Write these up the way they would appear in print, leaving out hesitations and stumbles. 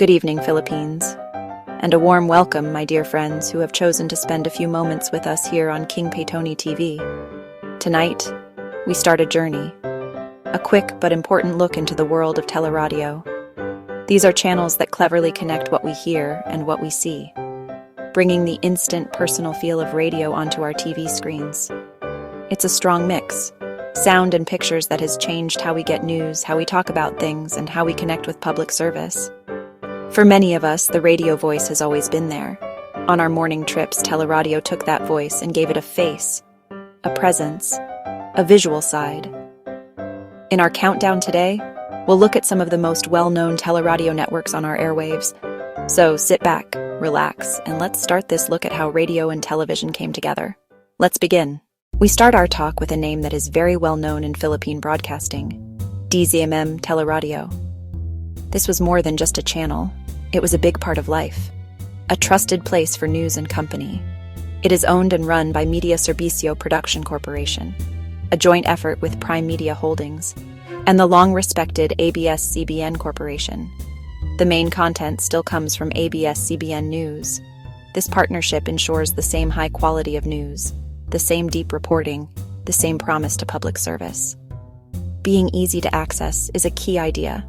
Good evening, Philippines, and a warm welcome, my dear friends who have chosen to spend a few moments with us here on King Paytoni TV. Tonight, we start a journey, a quick but important look into the world of TeleRadyo. These are channels that cleverly connect what we hear and what we see, bringing the instant personal feel of radio onto our TV screens. It's a strong mix, sound and pictures that has changed how we get news, how we talk about things, and how we connect with public service. For many of us, the radio voice has always been there. On our morning trips, TeleRadyo took that voice and gave it a face, a presence, a visual side. In our countdown today, we'll look at some of the most well-known TeleRadyo networks on our airwaves. So sit back, relax, and let's start this look at how radio and television came together. Let's begin. We start our talk with a name that is very well known in Philippine broadcasting, DZMM TeleRadyo. This was more than just a channel. It was a big part of life, a trusted place for news and company. It is owned and run by Media Servicio Production Corporation, a joint effort with Prime Media Holdings, and the long-respected ABS-CBN Corporation. The main content still comes from ABS-CBN News. This partnership ensures the same high quality of news, the same deep reporting, the same promise to public service. Being easy to access is a key idea.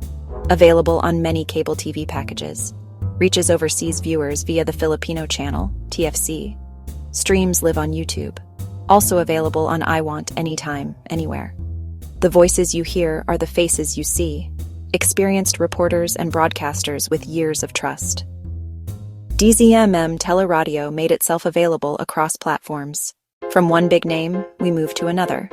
Available on many cable TV packages, reaches overseas viewers via the Filipino channel, TFC. Streams live on YouTube, also available on iWant anytime, anywhere. The voices you hear are the faces you see, experienced reporters and broadcasters with years of trust. DZMM TeleRadyo made itself available across platforms. From one big name, we move to another.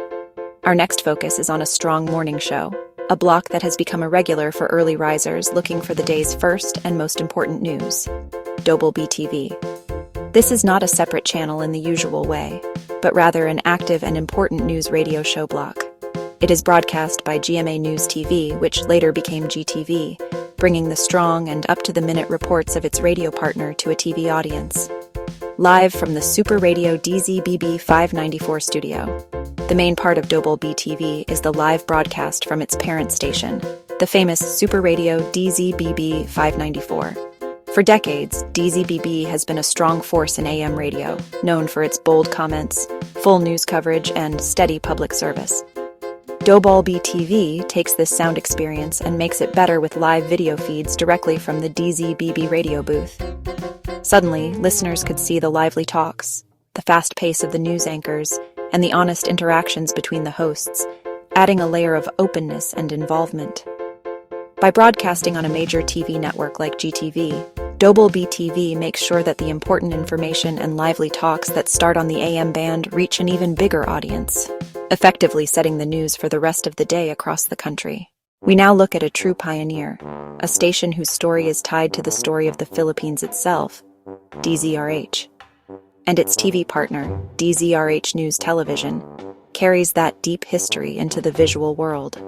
Our next focus is on a strong morning show, a block that has become a regular for early risers looking for the day's first and most important news, Dobol B TV. This is not a separate channel in the usual way, but rather an active and important news radio show block. It is broadcast by GMA News TV, which later became GTV, bringing the strong and up-to-the-minute reports of its radio partner to a TV audience. Live from the Super Radio DZBB 594 studio. The main part of Dobol B TV is the live broadcast from its parent station, the famous Super Radio DZBB 594. For decades, DZBB has been a strong force in AM radio, known for its bold comments, full news coverage, and steady public service. Dobol B TV takes this sound experience and makes it better with live video feeds directly from the DZBB radio booth. Suddenly, listeners could see the lively talks, the fast pace of the news anchors, and the honest interactions between the hosts, adding a layer of openness and involvement. By broadcasting on a major TV network like GTV, Dobol B TV makes sure that the important information and lively talks that start on the AM band reach an even bigger audience, effectively setting the news for the rest of the day across the country. We now look at a true pioneer, a station whose story is tied to the story of the Philippines itself, DZRH. And its TV partner, DZRH News Television, carries that deep history into the visual world.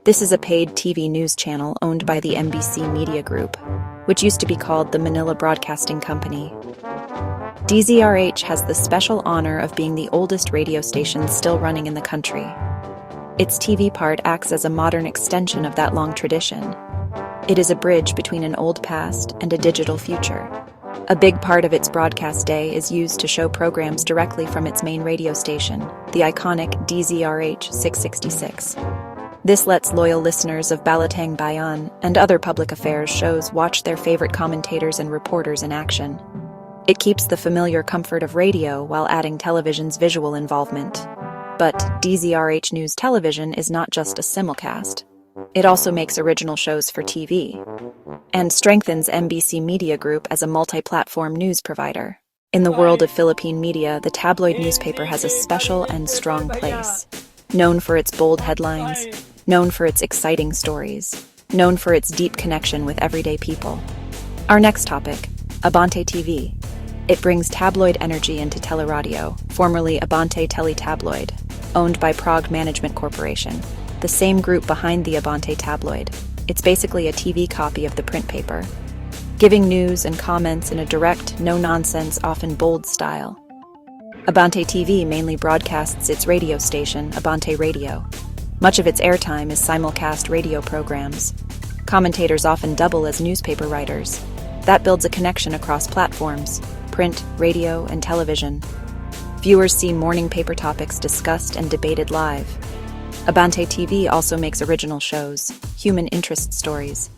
This is a paid TV news channel owned by the MBC Media Group, which used to be called the Manila Broadcasting Company. DZRH has the special honor of being the oldest radio station still running in the country. Its TV part acts as a modern extension of that long tradition. It is a bridge between an old past and a digital future. A big part of its broadcast day is used to show programs directly from its main radio station, the iconic DZRH 666. This lets loyal listeners of Balatang Bayan and other public affairs shows watch their favorite commentators and reporters in action. It keeps the familiar comfort of radio while adding television's visual involvement. But DZRH News Television is not just a simulcast. It also makes original shows for TV, and strengthens MBC Media Group as a multi-platform news provider. In the world of Philippine media, the tabloid newspaper has a special and strong place. Known for its bold headlines, known for its exciting stories, known for its deep connection with everyday people. Our next topic, Abante TV. It brings tabloid energy into TeleRadyo, formerly Abante Tabloid, owned by Prague Management Corporation, the same group behind the Abante tabloid. It's basically a TV copy of the print paper, giving news and comments in a direct, no-nonsense, often bold style. Abante TV mainly broadcasts its radio station, Abante Radio. Much of its airtime is simulcast radio programs. Commentators often double as newspaper writers. That builds a connection across platforms, print, radio, and television. Viewers see morning paper topics discussed and debated live. Abante TV also makes original shows, human interest stories.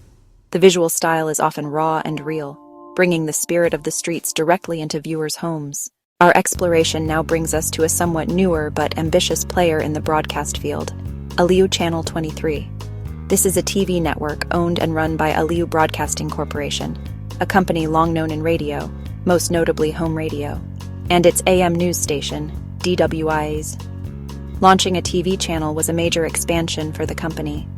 The visual style is often raw and real, bringing the spirit of the streets directly into viewers' homes. Our exploration now brings us to a somewhat newer but ambitious player in the broadcast field, Aliw Channel 23. This is a TV network owned and run by Aliw Broadcasting Corporation, a company long known in radio, most notably home radio, and its AM news station, DWI's. Launching a TV channel was a major expansion for the company.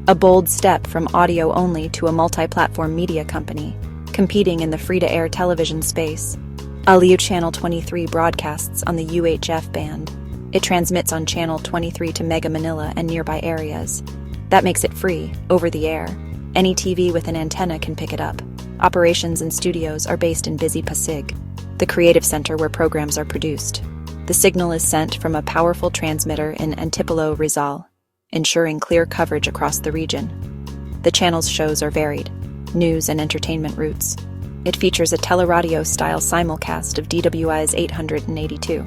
A bold step from audio only to a multi-platform media company, competing in the free-to-air television space. Aliw Channel 23 broadcasts on the UHF band. It transmits on Channel 23 to Mega Manila and nearby areas. That makes it free, over the air. Any TV with an antenna can pick it up. Operations and studios are based in busy Pasig, the creative center where programs are produced. The signal is sent from a powerful transmitter in Antipolo, Rizal, ensuring clear coverage across the region. The channel's shows are varied, news and entertainment routes. It features a TeleRadyo-style simulcast of DWI's 882,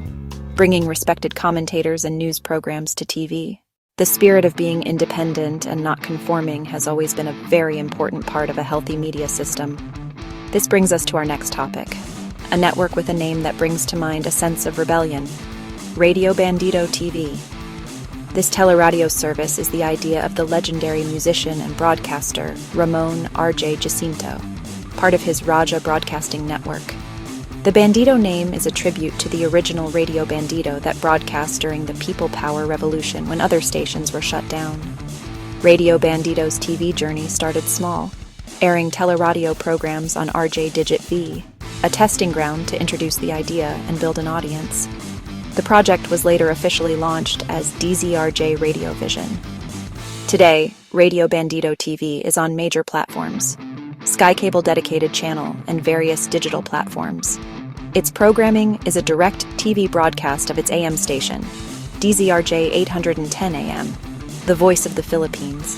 bringing respected commentators and news programs to TV. The spirit of being independent and not conforming has always been a very important part of a healthy media system. This brings us to our next topic, a network with a name that brings to mind a sense of rebellion, Radyo Bandido TV. This TeleRadyo service is the idea of the legendary musician and broadcaster Ramon R.J. Jacinto, part of his Raja Broadcasting Network. The Bandido name is a tribute to the original Radio Bandido that broadcast during the People Power Revolution when other stations were shut down. Radio Bandido's TV journey started small, airing TeleRadyo programs on RJ Digit V, a testing ground to introduce the idea and build an audience. The project was later officially launched as DZRJ Radio Vision. Today, Radio Bandido TV is on major platforms, Sky Cable dedicated channel, and various digital platforms. Its programming is a direct TV broadcast of its AM station, DZRJ 810 AM, the voice of the Philippines.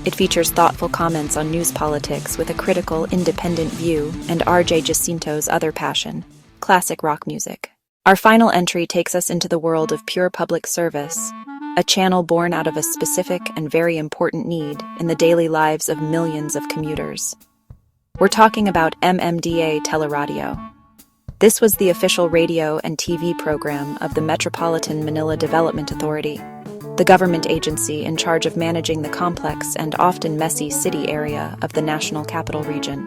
It features thoughtful comments on news politics with a critical, independent view and RJ Jacinto's other passion, classic rock music. Our final entry takes us into the world of pure public service, a channel born out of a specific and very important need in the daily lives of millions of commuters. We're talking about MMDA TeleRadyo. This was the official radio and TV program of the Metropolitan Manila Development Authority, the government agency in charge of managing the complex and often messy city area of the National Capital Region.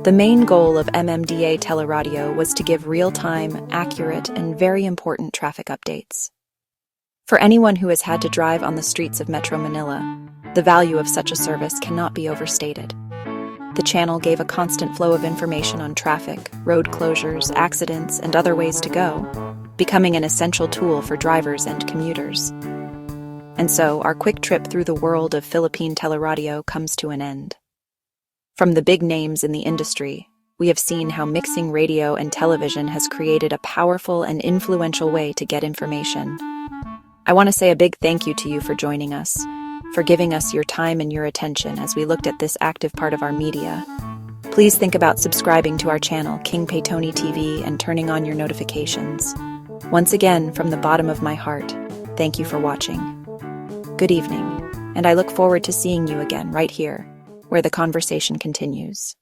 The main goal of MMDA TeleRadyo was to give real-time, accurate, and very important traffic updates. For anyone who has had to drive on the streets of Metro Manila, the value of such a service cannot be overstated. The channel gave a constant flow of information on traffic, road closures, accidents, and other ways to go, becoming an essential tool for drivers and commuters. And so, our quick trip through the world of Philippine TeleRadyo comes to an end. From the big names in the industry, we have seen how mixing radio and television has created a powerful and influential way to get information. I want to say a big thank you to you for joining us, for giving us your time and your attention as we looked at this active part of our media. Please think about subscribing to our channel, King Paytoni TV, and turning on your notifications. Once again, from the bottom of my heart, thank you for watching. Good evening, and I look forward to seeing you again right here, where the conversation continues.